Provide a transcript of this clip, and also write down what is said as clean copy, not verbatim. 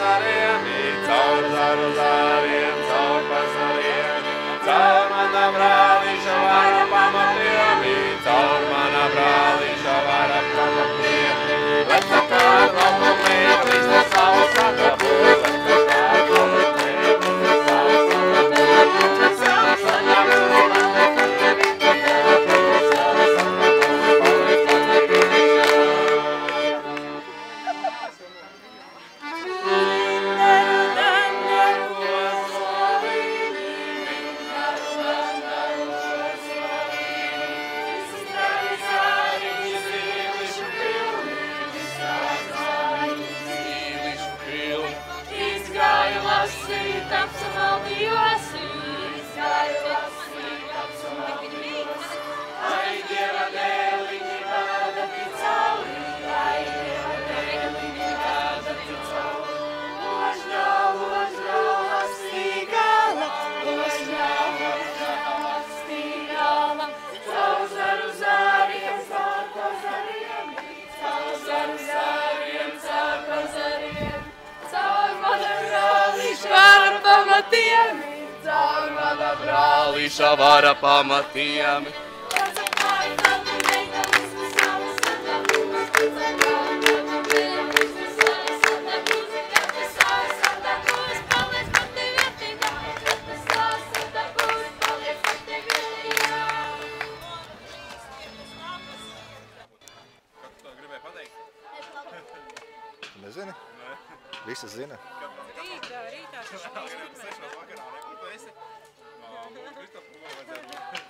zariem, caur zaru zariem, caur pazariem, caur mana brālīša vara pamatiem, caur mana brālīša vara pamatiem. Lecakā lokumī, Kristus savu sagrabu, lecakā lokumī, Kristus savu sagrabu, savu sagrabu. Caur mana brālīša vara pamatiem. Nezini? Visas zina. Rītā. Agrāk 6 vakarā, kur tu esi? Kristof, ko vajadzētu?